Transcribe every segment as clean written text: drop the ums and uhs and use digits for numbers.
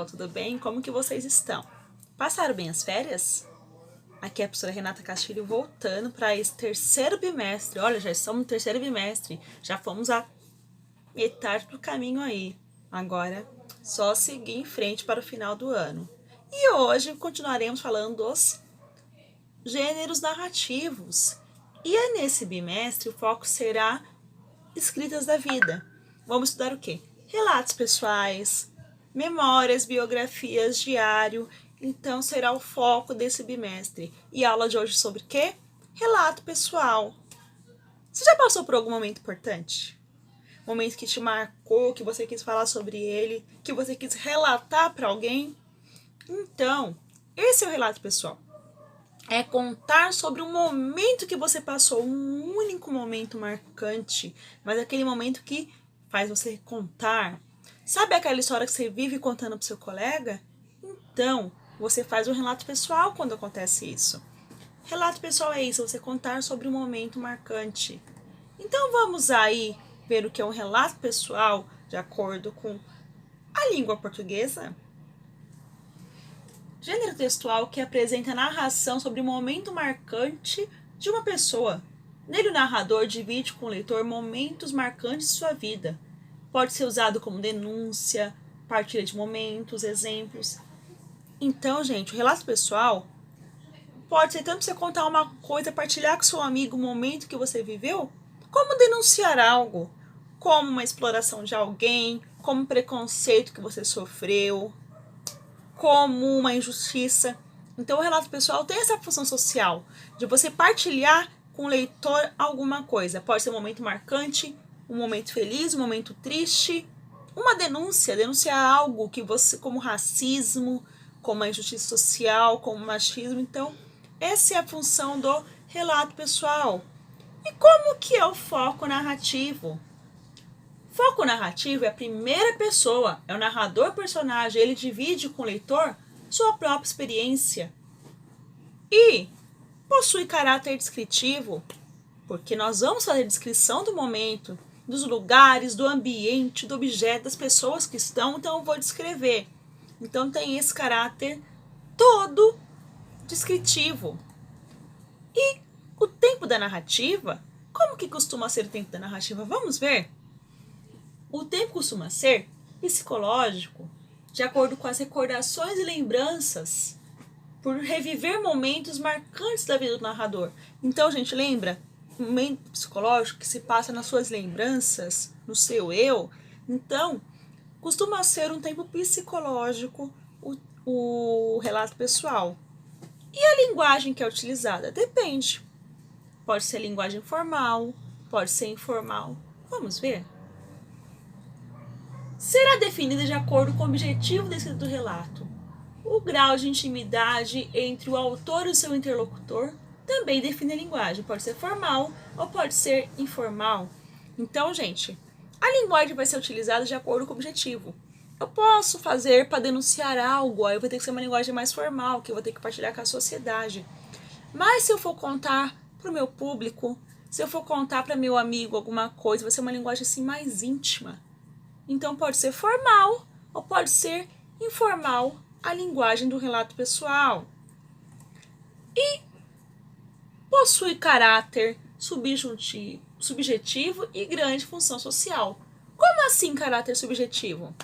pessoal, tudo bem? Como que vocês estão? Passaram bem as férias? Aqui é a professora Renata Castilho voltando para esse terceiro bimestre. Olha, já estamos no terceiro bimestre, já fomos a metade do caminho aí. Agora, só seguir em frente para o final do ano. E hoje continuaremos falando dos gêneros narrativos. E é nesse bimestre o foco será escritas da vida. Vamos estudar o quê? Relatos pessoais, memórias, biografias, diário. Então será o foco desse bimestre. E a aula de hoje sobre o quê? Relato pessoal. Você já passou por algum momento importante? Momento que te marcou, que você quis falar sobre ele, que você quis relatar para alguém? Então, esse é o relato pessoal. É contar sobre um momento que você passou, um único momento marcante, mas aquele momento que faz você contar. Sabe aquela história que você vive contando para seu colega? Então, você faz um relato pessoal quando acontece isso. Relato pessoal é isso, você contar sobre um momento marcante. Então, vamos aí ver o que é um relato pessoal de acordo com a língua portuguesa? Gênero textual que apresenta narração sobre um momento marcante de uma pessoa. Nele, o narrador divide com o leitor momentos marcantes de sua vida. Pode ser usado como denúncia, partilha de momentos, exemplos. Então, gente, o relato pessoal pode ser tanto você contar uma coisa, partilhar com seu amigo o momento que você viveu, como denunciar algo, como uma exploração de alguém, como um preconceito que você sofreu, como uma injustiça. Então, o relato pessoal tem essa função social, de você partilhar com o leitor alguma coisa. Pode ser um momento marcante, um momento feliz, um momento triste, uma denúncia, denunciar algo que você, como racismo, como a injustiça social, como machismo. Então, essa é a função do relato pessoal. E como que é o foco narrativo? Foco narrativo é a primeira pessoa, é o narrador personagem, ele divide com o leitor sua própria experiência. E possui caráter descritivo, porque nós vamos fazer descrição do momento, dos lugares, do ambiente, do objeto, das pessoas que estão, então eu vou descrever. Então tem esse caráter todo descritivo. E o tempo da narrativa, como que costuma ser o tempo da narrativa? Vamos ver? O tempo costuma ser psicológico, de acordo com as recordações e lembranças, por reviver momentos marcantes da vida do narrador. Então, gente, lembra? Um momento psicológico que se passa nas suas lembranças, no seu eu. Então, costuma ser um tempo psicológico o relato pessoal. E a linguagem que é utilizada? Depende. Pode ser linguagem formal, pode ser informal. Vamos ver? Será definida de acordo com o objetivo descrito do relato. O grau de intimidade entre o autor e o seu interlocutor também define a linguagem. Pode ser formal ou pode ser informal. Então, gente, a linguagem vai ser utilizada de acordo com o objetivo. Eu posso fazer para denunciar algo, aí vai ter que ser uma linguagem mais formal, que eu vou ter que partilhar com a sociedade. Mas se eu for contar para o meu público, se eu for contar para meu amigo alguma coisa, vai ser uma linguagem assim mais íntima. Então pode ser formal ou pode ser informal a linguagem do relato pessoal. E possui caráter subjetivo e grande função social. Como assim caráter subjetivo?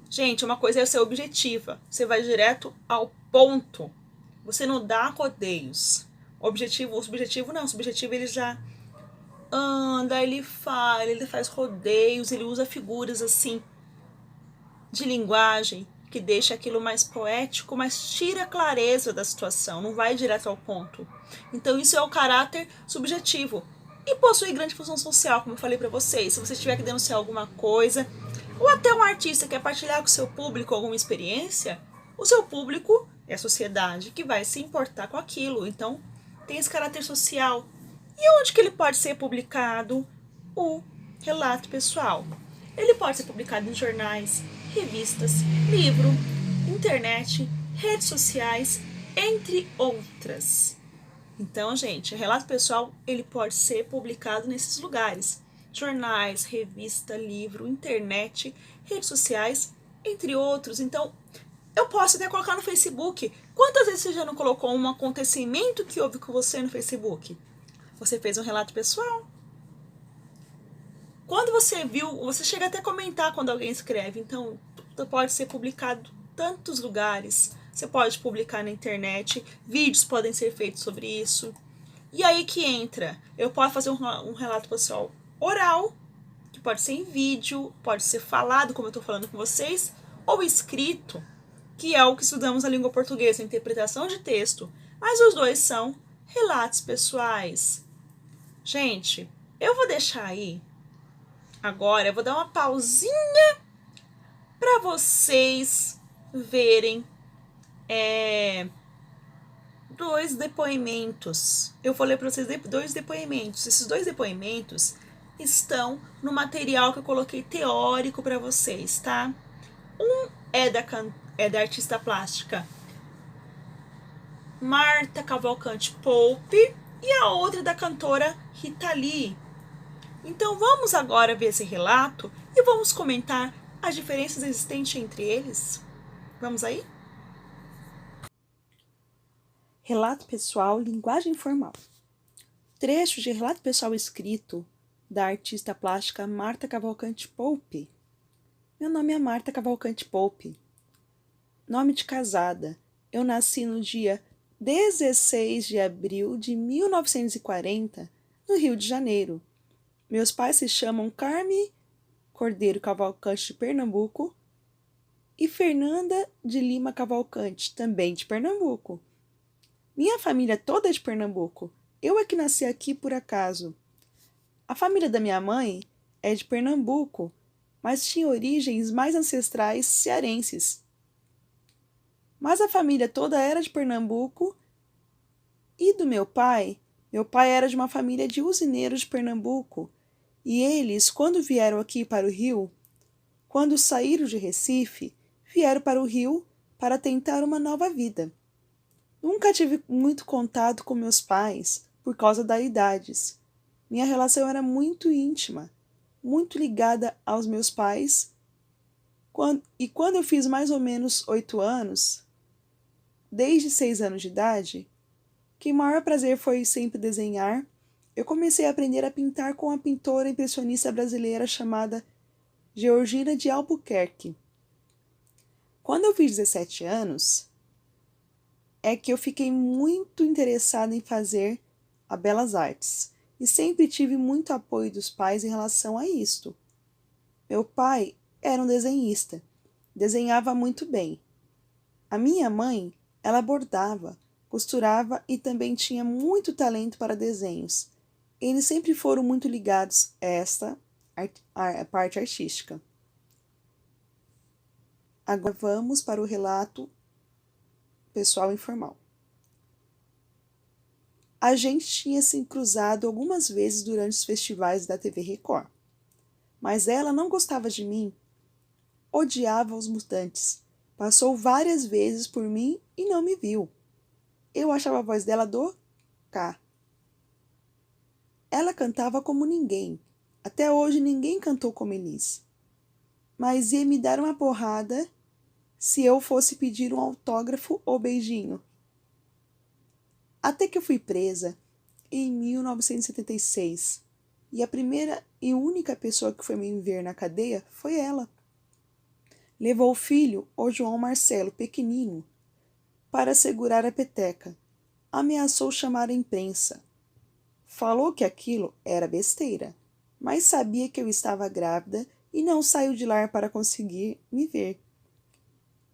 Gente, uma coisa é ser objetiva. Você vai direto ao ponto. Você não dá rodeios. O subjetivo não. O subjetivo ele já anda, ele faz rodeios, ele usa figuras assim de linguagem que deixa aquilo mais poético, mas tira a clareza da situação, não vai direto ao ponto. Então isso é o caráter subjetivo. E possui grande função social, como eu falei para vocês. Se você tiver que denunciar alguma coisa, ou até um artista quer partilhar com o seu público alguma experiência, o seu público é a sociedade que vai se importar com aquilo. Então tem esse caráter social. E onde que ele pode ser publicado? O relato pessoal. Ele pode ser publicado em jornais, revistas, livro, internet, redes sociais, entre outras. Então, gente, o relato pessoal ele pode ser publicado nesses lugares. Jornais, revista, livro, internet, redes sociais, entre outros. Então, eu posso até colocar no Facebook. Quantas vezes você já não colocou um acontecimento que houve com você no Facebook? Você fez um relato pessoal. Quando você viu, você chega até a comentar quando alguém escreve. Então, pode ser publicado em tantos lugares. Você pode publicar na internet. Vídeos podem ser feitos sobre isso. E aí que entra. Eu posso fazer um relato pessoal oral, que pode ser em vídeo, pode ser falado, como eu estou falando com vocês, ou escrito, que é o que estudamos na língua portuguesa, interpretação de texto. Mas os dois são relatos pessoais. Gente, eu vou deixar aí, agora, eu vou dar uma pausinha para vocês verem dois depoimentos. Eu vou ler para vocês dois depoimentos. Esses dois depoimentos estão no material que eu coloquei teórico para vocês, tá? Um é da artista plástica Marta Cavalcante Pope e a outra da cantora Rita Lee. Então vamos agora ver esse relato e vamos comentar as diferenças existentes entre eles. Vamos aí? Relato pessoal, linguagem formal. Trecho de relato pessoal escrito da artista plástica Marta Cavalcante Pope. Meu nome é Marta Cavalcante Pope. Nome de casada. Eu nasci no dia 16 de abril de 1940, no Rio de Janeiro. Meus pais se chamam Carme Cordeiro Cavalcante de Pernambuco e Fernanda de Lima Cavalcante, também de Pernambuco. Minha família toda é de Pernambuco. Eu é que nasci aqui por acaso. A família da minha mãe é de Pernambuco, mas tinha origens mais ancestrais cearenses. Mas a família toda era de Pernambuco e do meu pai era de uma família de usineiros de Pernambuco. E eles, quando vieram aqui para o Rio, quando saíram de Recife, vieram para o Rio para tentar uma nova vida. Nunca tive muito contato com meus pais por causa das idades. Minha relação era muito íntima, muito ligada aos meus pais. E quando eu fiz mais ou menos 8 anos, desde 6 anos de idade, que o maior prazer foi sempre desenhar, eu comecei a aprender a pintar com a pintora impressionista brasileira chamada Georgina de Albuquerque. Quando eu fiz 17 anos, é que eu fiquei muito interessada em fazer a Belas Artes e sempre tive muito apoio dos pais em relação a isto. Meu pai era um desenhista, desenhava muito bem. A minha mãe, ela bordava, costurava e também tinha muito talento para desenhos. Eles sempre foram muito ligados a esta a parte artística. Agora vamos para o relato pessoal informal. A gente tinha se cruzado algumas vezes durante os festivais da TV Record, mas ela não gostava de mim, odiava os mutantes, passou várias vezes por mim e não me viu. Eu achava a voz dela do K. Ela cantava como ninguém, até hoje ninguém cantou como Elis, mas ia me dar uma porrada se eu fosse pedir um autógrafo ou beijinho. Até que eu fui presa em 1976 e a primeira e única pessoa que foi me ver na cadeia foi ela. Levou o filho, o João Marcelo, pequenino, para segurar a peteca. Ameaçou chamar a imprensa. Falou que aquilo era besteira, mas sabia que eu estava grávida e não saiu de lá para conseguir me ver.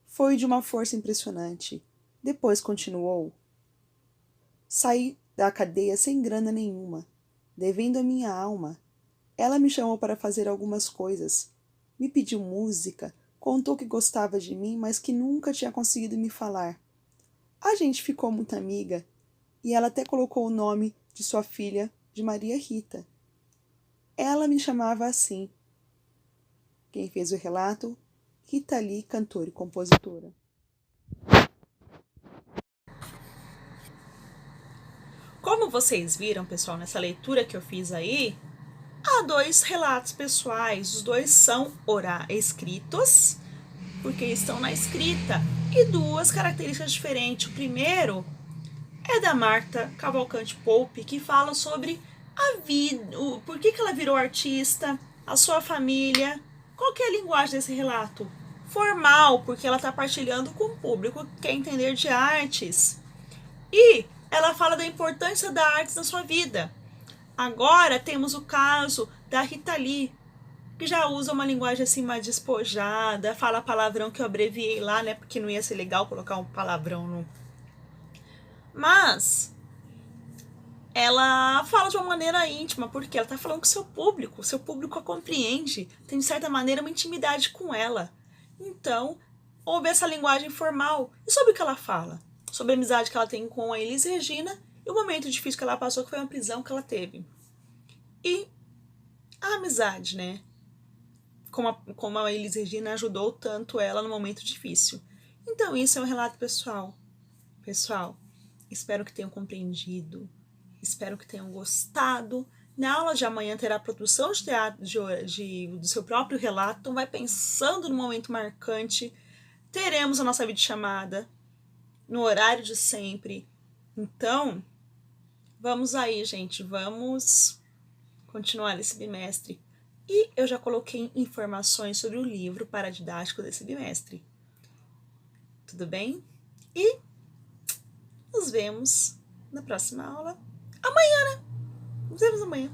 Foi de uma força impressionante. Depois continuou. Saí da cadeia sem grana nenhuma, devendo a minha alma. Ela me chamou para fazer algumas coisas. Me pediu música, contou que gostava de mim, mas que nunca tinha conseguido me falar. A gente ficou muito amiga, e ela até colocou o nome de sua filha de Maria Rita. Ela me chamava assim. Quem fez o relato? Rita Lee, cantora e compositora. Como vocês viram, pessoal, nessa leitura que eu fiz aí, há dois relatos pessoais. Os dois são escritos, porque estão na escrita, e duas características diferentes. O primeiro é da Marta Cavalcante Pope, que fala sobre a vida, por que ela virou artista, a sua família. Qual que é a linguagem desse relato? Formal, porque ela está partilhando com o público que quer entender de artes. E ela fala da importância da arte na sua vida. Agora temos o caso da Rita Lee, que já usa uma linguagem assim mais despojada, fala palavrão que eu abreviei lá, né? Porque não ia ser legal colocar um palavrão no. Mas ela fala de uma maneira íntima, porque ela tá falando com o seu público a compreende, tem de certa maneira uma intimidade com ela. Então, houve essa linguagem formal. E sobre o que ela fala? Sobre a amizade que ela tem com a Elis Regina e o momento difícil que ela passou, que foi uma prisão que ela teve. E a amizade, né? Como a Elis Regina ajudou tanto ela no momento difícil. Então, isso é um relato pessoal. Pessoal, espero que tenham compreendido. Espero que tenham gostado. Na aula de amanhã terá a produção de teatro do seu próprio relato. Então vai pensando no momento marcante. Teremos a nossa videochamada no horário de sempre. Então, vamos aí, gente. Vamos continuar esse bimestre. E eu já coloquei informações sobre o livro paradidático desse bimestre. Tudo bem? E nos vemos na próxima aula. Amanhã, né? Nos vemos amanhã.